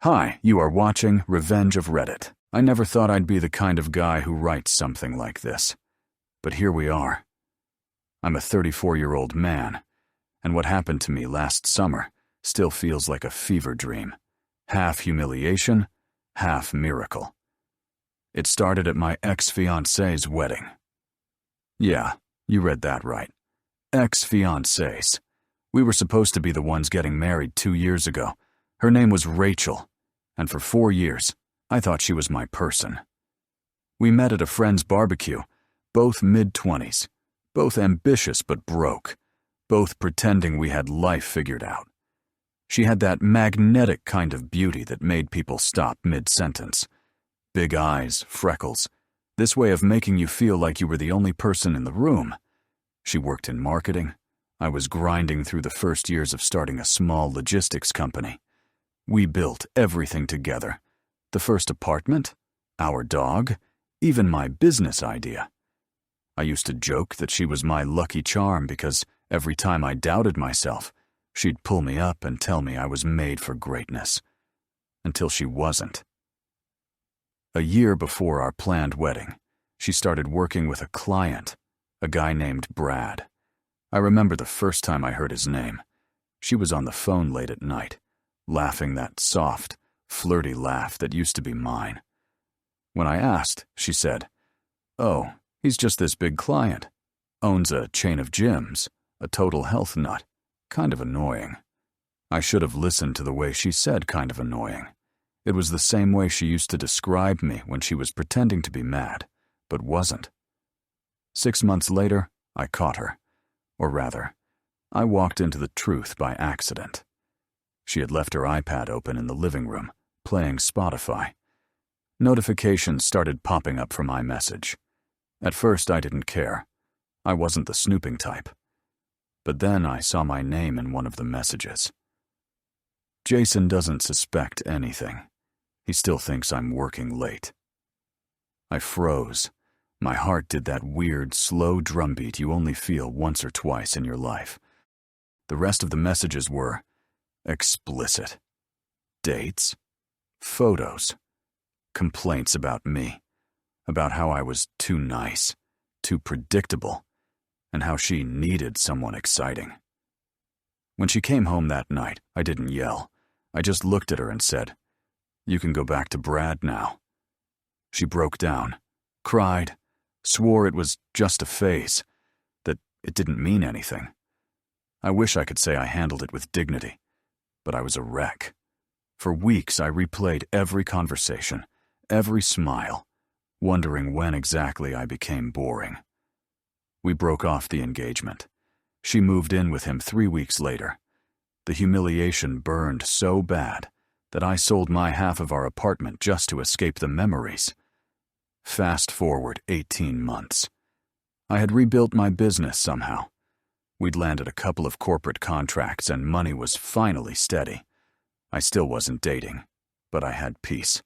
Hi, you are watching Revenge of Reddit. I never thought I'd be the kind of guy who writes something like this. But here we are. I'm a 34-year-old man, and what happened to me last summer still feels like a fever dream. Half humiliation, half miracle. It started at my ex-fiancée's wedding. Yeah, you read that right. Ex-fiancées. We were supposed to be the ones getting married 2 years ago. Her name was Rachel, and for 4 years, I thought she was my person. We met at a friend's barbecue, both mid-20s, both ambitious but broke, both pretending we had life figured out. She had that magnetic kind of beauty that made people stop mid-sentence. Big eyes, freckles, this way of making you feel like you were the only person in the room. She worked in marketing. I was grinding through the first years of starting a small logistics company. We built everything together. The first apartment, our dog, even my business idea. I used to joke that she was my lucky charm because every time I doubted myself, she'd pull me up and tell me I was made for greatness. Until she wasn't. A year before our planned wedding, she started working with a client, a guy named Brad. I remember the first time I heard his name. She was on the phone late at night, laughing that soft, flirty laugh that used to be mine. When I asked, she said, "Oh, he's just this big client. Owns a chain of gyms, a total health nut. Kind of annoying." I should have listened to the way she said kind of annoying. It was the same way she used to describe me when she was pretending to be mad, but wasn't. 6 months later, I caught her. Or rather, I walked into the truth by accident. She had left her iPad open in the living room, playing Spotify. Notifications started popping up from iMessage. At first, I didn't care. I wasn't the snooping type. But then I saw my name in one of the messages. Jason doesn't suspect anything. He still thinks I'm working late. I froze. My heart did that weird, slow drumbeat you only feel once or twice in your life. The rest of the messages were explicit. Dates, photos, complaints about me, about how I was too nice, too predictable, and how she needed someone exciting. When she came home that night, I didn't yell. I just looked at her and said, "You can go back to Brad now." She broke down, cried, swore it was just a phase, that it didn't mean anything. I wish I could say I handled it with dignity, but I was a wreck. For weeks, I replayed every conversation, every smile, wondering when exactly I became boring. We broke off the engagement. She moved in with him 3 weeks later. The humiliation burned so bad that I sold my half of our apartment just to escape the memories. Fast forward 18 months. I had rebuilt my business somehow. We'd landed a couple of corporate contracts and money was finally steady. I still wasn't dating, but I had peace.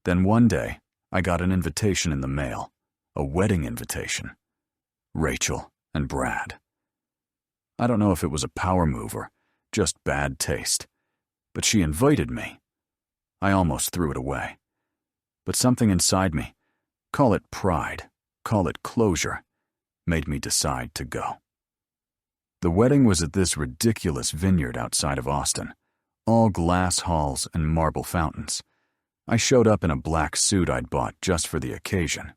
Then one day, I got an invitation in the mail, a wedding invitation. Rachel and Brad. I don't know if it was a power move or just bad taste, but she invited me. I almost threw it away. But something inside me, call it pride, call it closure, made me decide to go. The wedding was at this ridiculous vineyard outside of Austin, all glass halls and marble fountains. I showed up in a black suit I'd bought just for the occasion.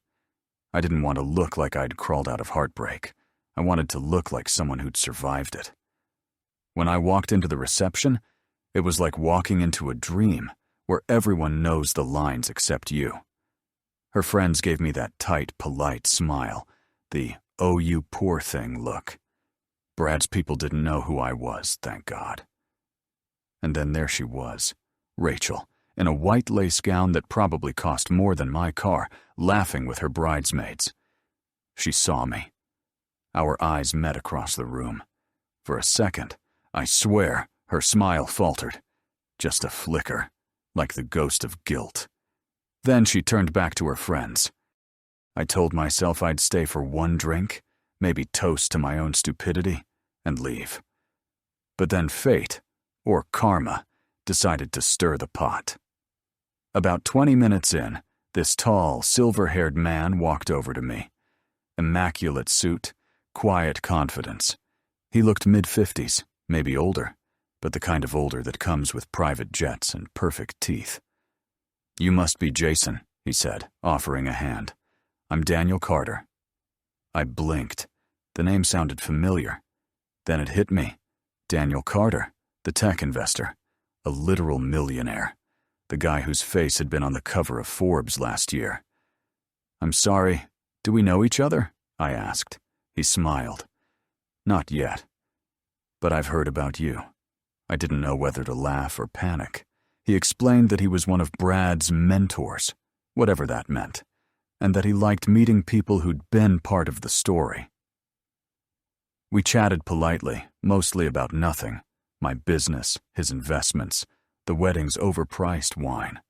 I didn't want to look like I'd crawled out of heartbreak. I wanted to look like someone who'd survived it. When I walked into the reception, it was like walking into a dream where everyone knows the lines except you. Her friends gave me that tight, polite smile, the "oh, you poor thing" look. Brad's people didn't know who I was, thank God. And then there she was, Rachel, in a white lace gown that probably cost more than my car, laughing with her bridesmaids. She saw me. Our eyes met across the room. For a second, I swear, her smile faltered. Just a flicker, like the ghost of guilt. Then she turned back to her friends. I told myself I'd stay for one drink, maybe toast to my own stupidity, and leave. But then fate, or karma, decided to stir the pot. About 20 minutes in, this tall, silver-haired man walked over to me. Immaculate suit, quiet confidence. He looked mid-50s, maybe older, but the kind of older that comes with private jets and perfect teeth. "You must be Jason," he said, offering a hand. "I'm Daniel Carter." I blinked. The name sounded familiar. Then it hit me. Daniel Carter, the tech investor, a literal millionaire, the guy whose face had been on the cover of Forbes last year. "I'm sorry, do we know each other?" I asked. He smiled. "Not yet. But I've heard about you." I didn't know whether to laugh or panic. He explained that he was one of Brad's mentors, whatever that meant, and that he liked meeting people who'd been part of the story. We chatted politely, mostly about nothing: my business, his investments, the wedding's overpriced wine.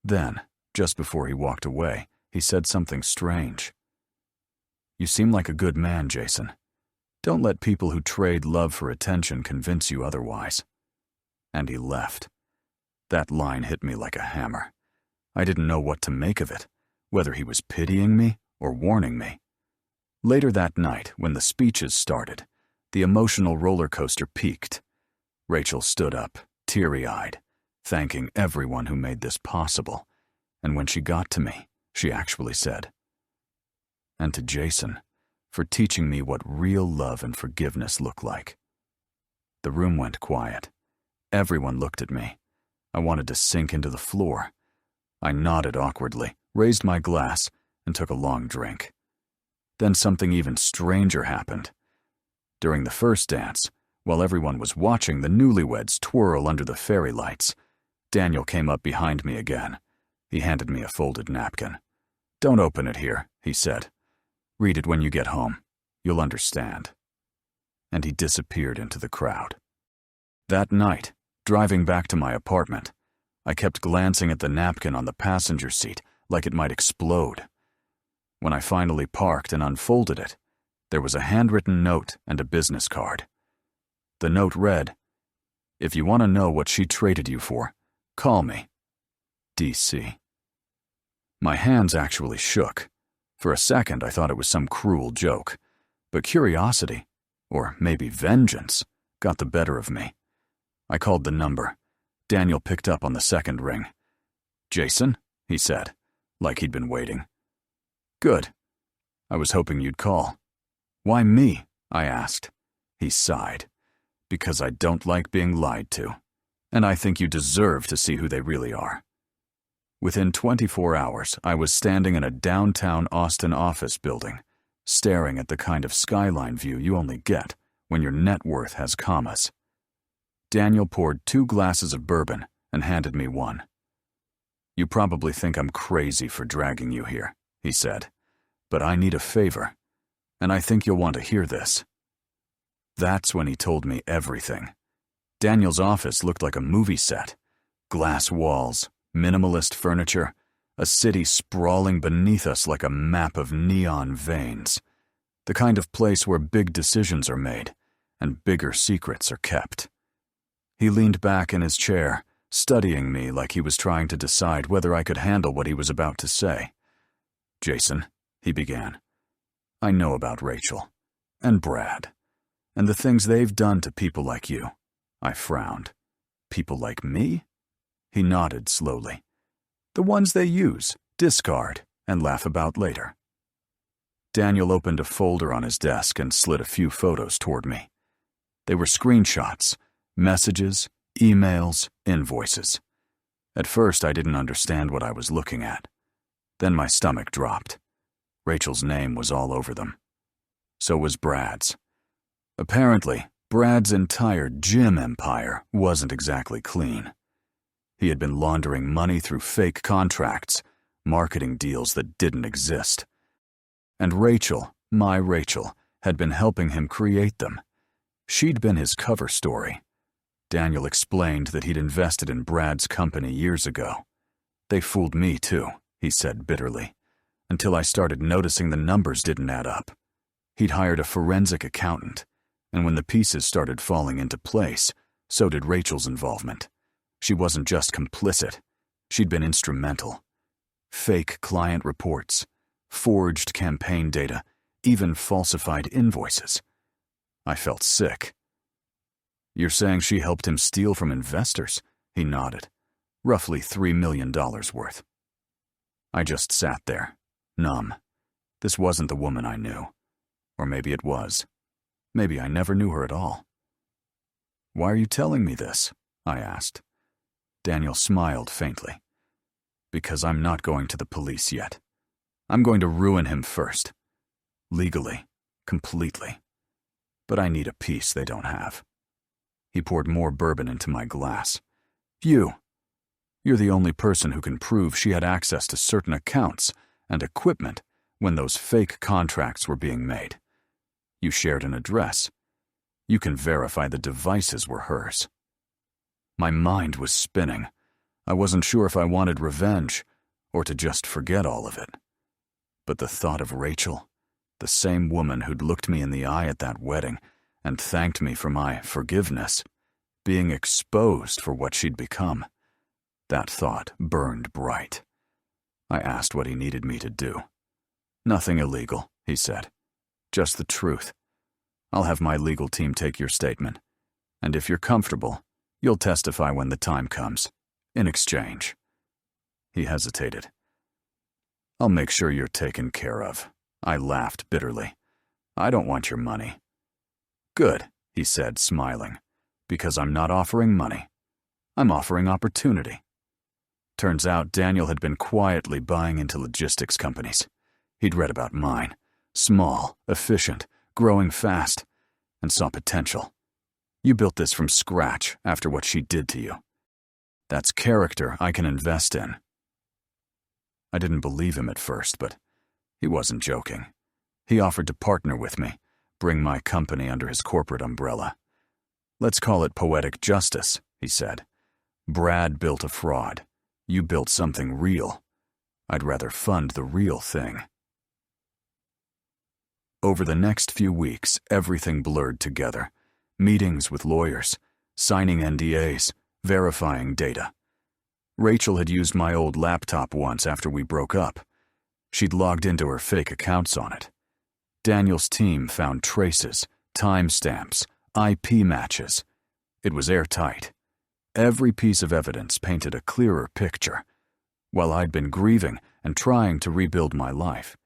Then, just before he walked away, he said something strange. "You seem like a good man, Jason. Don't let people who trade love for attention convince you otherwise." And he left. That line hit me like a hammer. I didn't know what to make of it, whether he was pitying me or warning me. Later that night, when the speeches started, the emotional roller coaster peaked. Rachel stood up, teary-eyed, thanking everyone who made this possible, and when she got to me, she actually said, "And to Jason, for teaching me what real love and forgiveness look like." The room went quiet. Everyone looked at me. I wanted to sink into the floor. I nodded awkwardly, raised my glass, and took a long drink. Then something even stranger happened. During the first dance, while everyone was watching the newlyweds twirl under the fairy lights, Daniel came up behind me again. He handed me a folded napkin. "Don't open it here," he said. "Read it when you get home. You'll understand." And he disappeared into the crowd. That night, driving back to my apartment, I kept glancing at the napkin on the passenger seat like it might explode. When I finally parked and unfolded it, there was a handwritten note and a business card. The note read, "If you want to know what she traded you for, call me. DC." My hands actually shook. For a second, I thought it was some cruel joke, but curiosity, or maybe vengeance, got the better of me. I called the number. Daniel picked up on the second ring. "Jason?" he said, like he'd been waiting. "Good. I was hoping you'd call." "Why me?" I asked. He sighed. "Because I don't like being lied to, and I think you deserve to see who they really are." Within 24 hours, I was standing in a downtown Austin office building, staring at the kind of skyline view you only get when your net worth has commas. Daniel poured 2 glasses of bourbon and handed me one. "You probably think I'm crazy for dragging you here," he said, "but I need a favor, and I think you'll want to hear this." That's when he told me everything. Daniel's office looked like a movie set. Glass walls, minimalist furniture, a city sprawling beneath us like a map of neon veins. The kind of place where big decisions are made and bigger secrets are kept. He leaned back in his chair, studying me like he was trying to decide whether I could handle what he was about to say. "Jason," he began, "I know about Rachel and Brad and the things they've done to people like you." I frowned. "People like me?" He nodded slowly. "The ones they use, discard, and laugh about later." Daniel opened a folder on his desk and slid a few photos toward me. They were screenshots, messages, emails, invoices. At first, I didn't understand what I was looking at. Then my stomach dropped. Rachel's name was all over them. So was Brad's. Apparently, Brad's entire gym empire wasn't exactly clean. He had been laundering money through fake contracts, marketing deals that didn't exist. And Rachel, my Rachel, had been helping him create them. She'd been his cover story. Daniel explained that he'd invested in Brad's company years ago. "They fooled me too," he said bitterly, "until I started noticing the numbers didn't add up. He'd hired a forensic accountant, and when the pieces started falling into place, so did Rachel's involvement. She wasn't just complicit. She'd been instrumental. Fake client reports, forged campaign data, even falsified invoices. I felt sick. "You're saying she helped him steal from investors?" He nodded. "Roughly $3 million worth." I just sat there, numb. This wasn't the woman I knew. Or maybe it was. Maybe I never knew her at all. "Why are you telling me this?" I asked. Daniel smiled faintly. "Because I'm not going to the police yet. I'm going to ruin him first. Legally. Completely. But I need a piece they don't have." He poured more bourbon into my glass. You're the only person who can prove she had access to certain accounts and equipment when those fake contracts were being made. You shared an address. You can verify the devices were hers." My mind was spinning. I wasn't sure if I wanted revenge or to just forget all of it. But the thought of Rachel, the same woman who'd looked me in the eye at that wedding and thanked me for my forgiveness, being exposed for what she'd become, that thought burned bright. I asked what he needed me to do. "Nothing illegal," he said. "Just the truth. I'll have my legal team take your statement, and if you're comfortable, you'll testify when the time comes, in exchange." He hesitated. "I'll make sure you're taken care of." I laughed bitterly. "I don't want your money." "Good," he said, smiling, "because I'm not offering money. I'm offering opportunity." Turns out Daniel had been quietly buying into logistics companies. He'd read about mine. Small, efficient, growing fast, and saw potential. "You built this from scratch after what she did to you. That's character I can invest in." I didn't believe him at first, but he wasn't joking. He offered to partner with me, bring my company under his corporate umbrella. "Let's call it poetic justice," he said. "Brad built a fraud. You built something real. I'd rather fund the real thing." Over the next few weeks, everything blurred together. Meetings with lawyers, signing NDAs, verifying data. Rachel had used my old laptop once after we broke up. She'd logged into her fake accounts on it. Daniel's team found traces, timestamps, IP matches. It was airtight. Every piece of evidence painted a clearer picture. While I'd been grieving and trying to rebuild my life,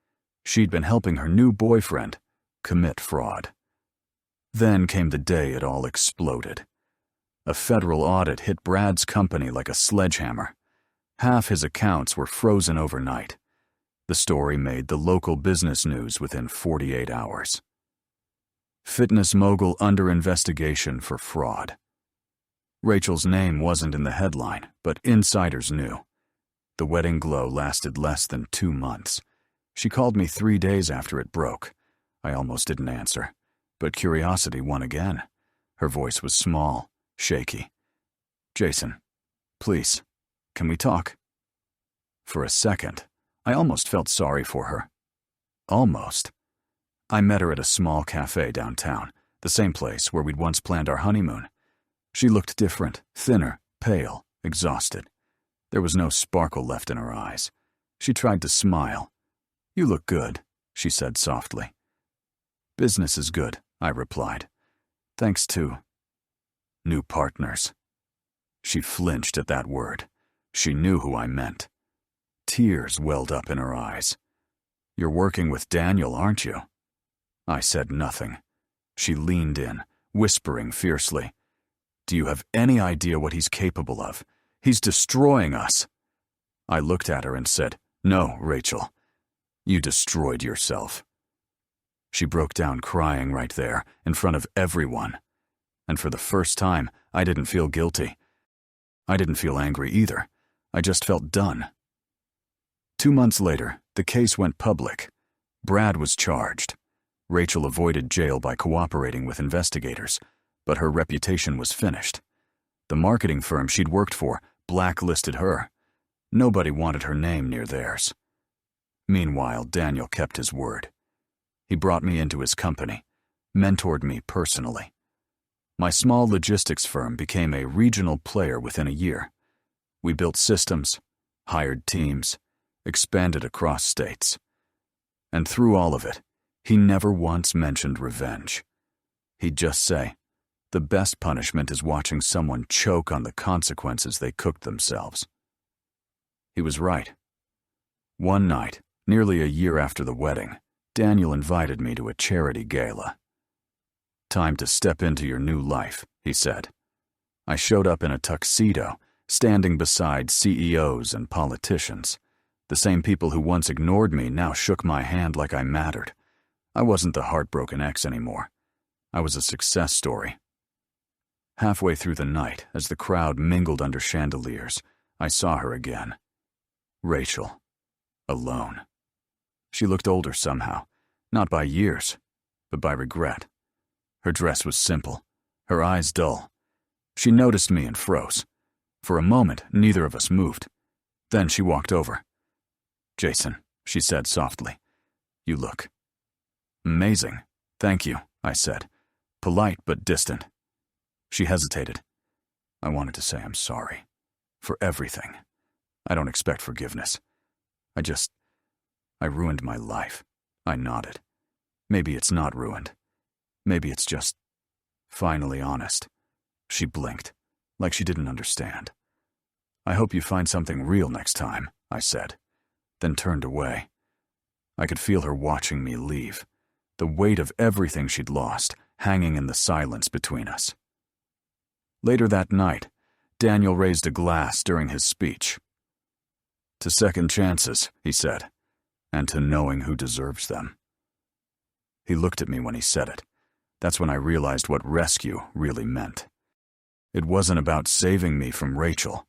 she'd been helping her new boyfriend commit fraud. Then came the day it all exploded. A federal audit hit Brad's company like a sledgehammer. Half his accounts were frozen overnight. The story made the local business news within 48 hours. Fitness mogul under investigation for fraud. Rachel's name wasn't in the headline, but insiders knew. The wedding glow lasted less than 2 months. She called me 3 days after it broke. I almost didn't answer, but curiosity won again. Her voice was small, shaky. "Jason, please, can we talk?" For a second, I almost felt sorry for her. Almost. I met her at a small cafe downtown, the same place where we'd once planned our honeymoon. She looked different, thinner, pale, exhausted. There was no sparkle left in her eyes. She tried to smile. "You look good," she said softly. "Business is good," I replied. "Thanks to new partners." She flinched at that word. She knew who I meant. Tears welled up in her eyes. "You're working with Daniel, aren't you?" I said nothing. She leaned in, whispering fiercely. "Do you have any idea what he's capable of? He's destroying us." I looked at her and said, "No, Rachel. You destroyed yourself." She broke down crying right there, in front of everyone. And for the first time, I didn't feel guilty. I didn't feel angry either. I just felt done. 2 months later, the case went public. Brad was charged. Rachel avoided jail by cooperating with investigators, but her reputation was finished. The marketing firm she'd worked for blacklisted her. Nobody wanted her name near theirs. Meanwhile, Daniel kept his word. He brought me into his company, mentored me personally. My small logistics firm became a regional player within a year. We built systems, hired teams, expanded across states. And through all of it, he never once mentioned revenge. He'd just say, "The best punishment is watching someone choke on the consequences they cooked themselves." He was right. One night, nearly a year after the wedding, Daniel invited me to a charity gala. "Time to step into your new life," he said. I showed up in a tuxedo, standing beside CEOs and politicians. The same people who once ignored me now shook my hand like I mattered. I wasn't the heartbroken ex anymore. I was a success story. Halfway through the night, as the crowd mingled under chandeliers, I saw her again. Rachel. Alone. She looked older somehow, not by years, but by regret. Her dress was simple, her eyes dull. She noticed me and froze. For a moment, neither of us moved. Then she walked over. "Jason," she said softly, "you look amazing." "Thank you," I said, polite but distant. She hesitated. "I wanted to say I'm sorry. For everything. I don't expect forgiveness. I ruined my life." I nodded. "Maybe it's not ruined. Maybe it's just finally honest." She blinked, like she didn't understand. "I hope you find something real next time," I said, then turned away. I could feel her watching me leave, the weight of everything she'd lost hanging in the silence between us. Later that night, Daniel raised a glass during his speech. "To second chances," he said, "and to knowing who deserves them." He looked at me when he said it. That's when I realized what rescue really meant. It wasn't about saving me from Rachel.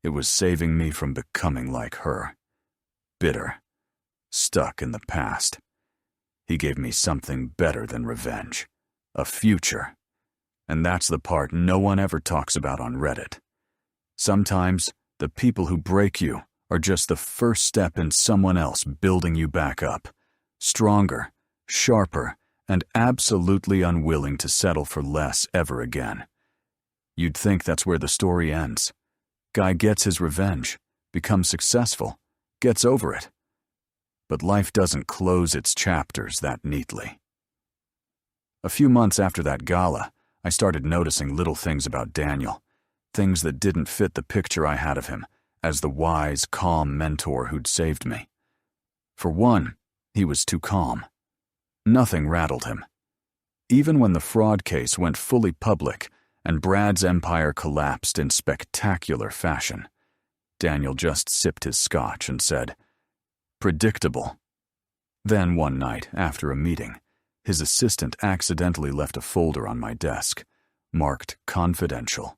It was saving me from becoming like her. Bitter. Stuck in the past. He gave me something better than revenge. A future. And that's the part no one ever talks about on Reddit. Sometimes, the people who break you are just the first step in someone else building you back up. Stronger, sharper, and absolutely unwilling to settle for less ever again. You'd think that's where the story ends. Guy gets his revenge, becomes successful, gets over it. But life doesn't close its chapters that neatly. A few months after that gala, I started noticing little things about Daniel, things that didn't fit the picture I had of him as the wise, calm mentor who'd saved me. For one, he was too calm. Nothing rattled him. Even when the fraud case went fully public and Brad's empire collapsed in spectacular fashion, Daniel just sipped his scotch and said, "Predictable." Then one night, after a meeting, his assistant accidentally left a folder on my desk, marked confidential.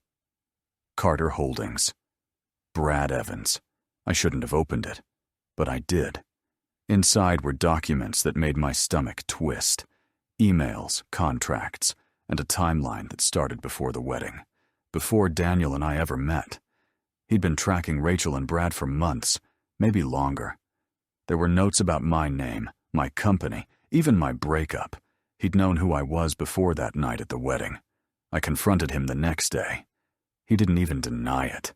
Carter Holdings. Brad Evans. I shouldn't have opened it, but I did. Inside were documents that made my stomach twist, emails, contracts, and a timeline that started before the wedding, before Daniel and I ever met. He'd been tracking Rachel and Brad for months, maybe longer. There were notes about my name, my company, even my breakup. He'd known who I was before that night at the wedding. I confronted him the next day. He didn't even deny it.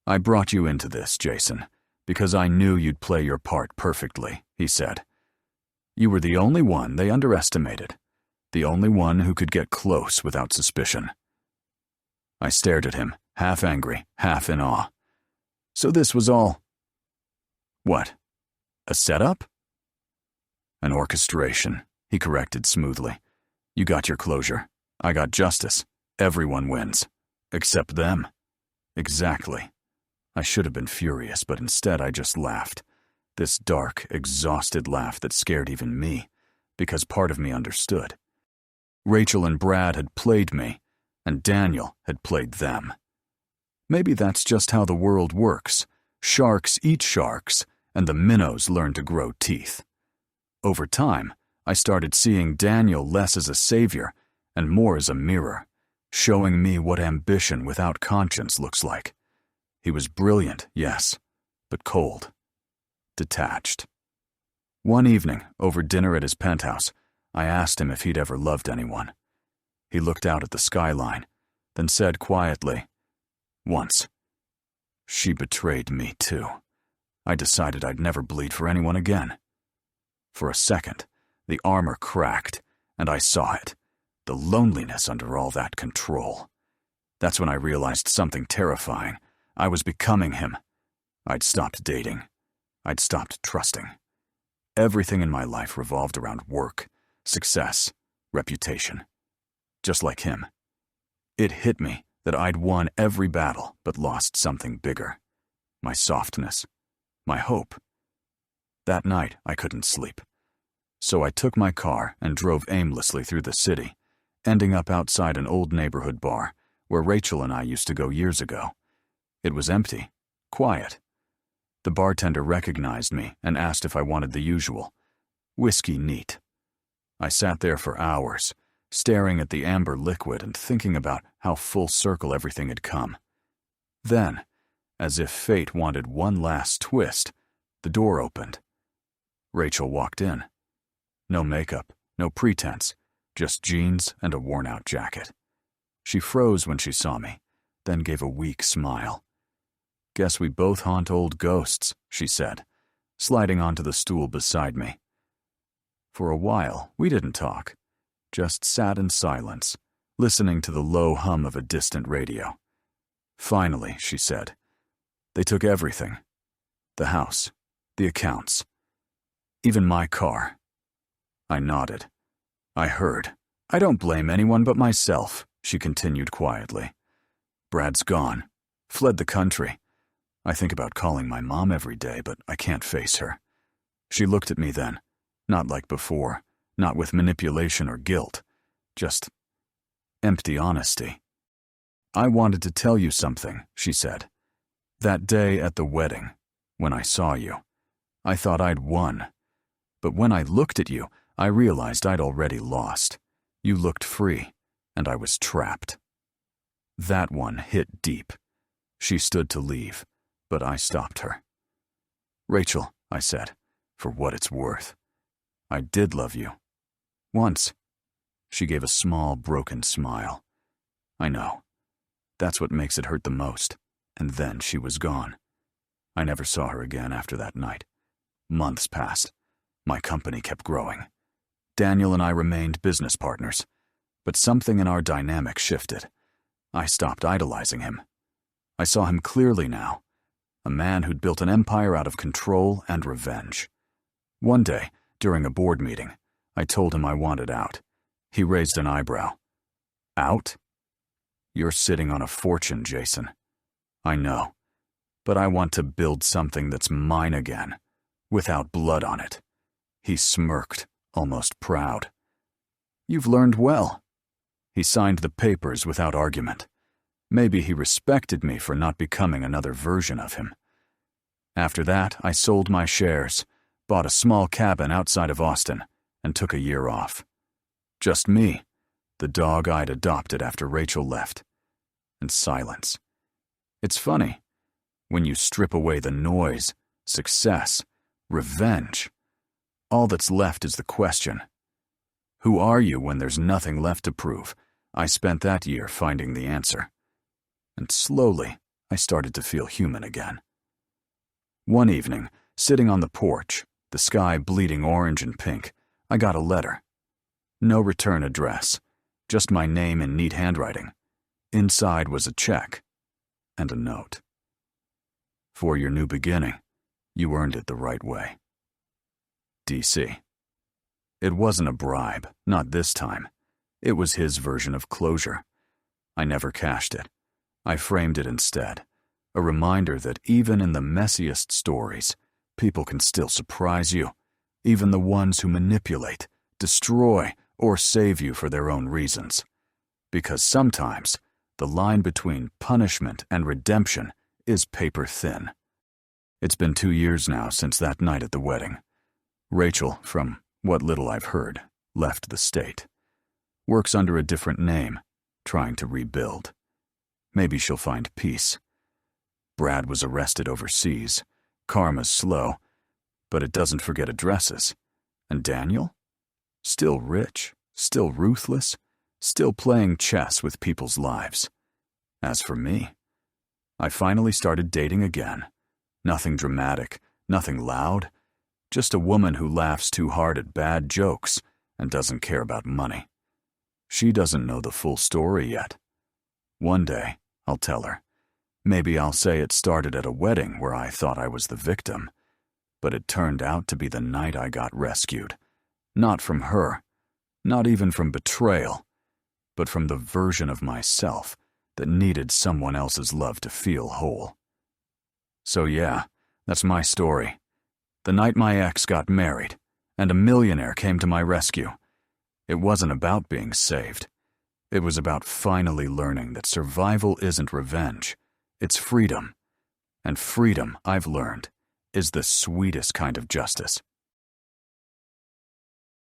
"I brought you into this, Jason, because I knew you'd play your part perfectly," he said. "You were the only one they underestimated, the only one who could get close without suspicion." I stared at him, half angry, half in awe. "So this was all—" "What? A setup?" "An orchestration," he corrected smoothly. "You got your closure. I got justice. Everyone wins. Except them." Exactly. I should have been furious, but instead I just laughed. This dark, exhausted laugh that scared even me, because part of me understood. Rachel and Brad had played me, and Daniel had played them. Maybe that's just how the world works. Sharks eat sharks, and the minnows learn to grow teeth. Over time, I started seeing Daniel less as a savior and more as a mirror, showing me what ambition without conscience looks like. He was brilliant, yes, but cold. Detached. One evening, over dinner at his penthouse, I asked him if he'd ever loved anyone. He looked out at the skyline, then said quietly, "Once. She betrayed me too. I decided I'd never bleed for anyone again." For a second, the armor cracked, and I saw it. The loneliness under all that control. That's when I realized something terrifying. I was becoming him. I'd stopped dating. I'd stopped trusting. Everything in my life revolved around work, success, reputation. Just like him. It hit me that I'd won every battle but lost something bigger. My softness. My hope. That night, I couldn't sleep. So I took my car and drove aimlessly through the city, ending up outside an old neighborhood bar where Rachel and I used to go years ago. It was empty, quiet. The bartender recognized me and asked if I wanted the usual, whiskey neat. I sat there for hours, staring at the amber liquid and thinking about how full circle everything had come. Then, as if fate wanted one last twist, the door opened. Rachel walked in. No makeup, no pretense, just jeans and a worn-out jacket. She froze when she saw me, then gave a weak smile. "Guess we both haunt old ghosts," she said, sliding onto the stool beside me. For a while, we didn't talk, just sat in silence, listening to the low hum of a distant radio. Finally, she said, "They took everything. The house, the accounts, even my car." I nodded. "I heard. I don't blame anyone but myself," she continued quietly. "Brad's gone. Fled the country. I think about calling my mom every day, but I can't face her." She looked at me then, not like before, not with manipulation or guilt, just empty honesty. "I wanted to tell you something," she said. "That day at the wedding, when I saw you, I thought I'd won. But when I looked at you, I realized I'd already lost. You looked free, and I was trapped." That one hit deep. She stood to leave, but I stopped her. "Rachel," I said, "for what it's worth, I did love you. Once." She gave a small, broken smile. "I know. That's what makes it hurt the most." And then she was gone. I never saw her again after that night. Months passed. My company kept growing. Daniel and I remained business partners, but something in our dynamic shifted. I stopped idolizing him. I saw him clearly now, a man who'd built an empire out of control and revenge. One day, during a board meeting, I told him I wanted out. He raised an eyebrow. "Out? You're sitting on a fortune, Jason." "I know, but I want to build something that's mine again, without blood on it." He smirked, almost proud. "You've learned well." He signed the papers without argument. Maybe he respected me for not becoming another version of him. After that, I sold my shares, bought a small cabin outside of Austin, and took a year off. Just me, the dog I'd adopted after Rachel left, and silence. It's funny, when you strip away the noise, success, revenge, all that's left is the question. Who are you when there's nothing left to prove? I spent that year finding the answer. And slowly, I started to feel human again. One evening, sitting on the porch, the sky bleeding orange and pink, I got a letter. No return address, just my name in neat handwriting. Inside was a check and a note. "For your new beginning, you earned it the right way. DC." It wasn't a bribe, not this time. It was his version of closure. I never cashed it. I framed it instead, a reminder that even in the messiest stories, people can still surprise you, even the ones who manipulate, destroy, or save you for their own reasons. Because sometimes, the line between punishment and redemption is paper thin. It's been 2 years now since that night at the wedding. Rachel, from what little I've heard, left the state. Works under a different name, trying to rebuild. Maybe she'll find peace. Brad was arrested overseas. Karma's slow, but it doesn't forget addresses. And Daniel? Still rich, still ruthless, still playing chess with people's lives. As for me, I finally started dating again. Nothing dramatic, nothing loud, just a woman who laughs too hard at bad jokes and doesn't care about money. She doesn't know the full story yet. One day, I'll tell her. Maybe I'll say it started at a wedding where I thought I was the victim, but it turned out to be the night I got rescued. Not from her, not even from betrayal, but from the version of myself that needed someone else's love to feel whole. So yeah, that's my story. The night my ex got married, and a millionaire came to my rescue. It wasn't about being saved. It was about finally learning that survival isn't revenge, it's freedom. And freedom, I've learned, is the sweetest kind of justice.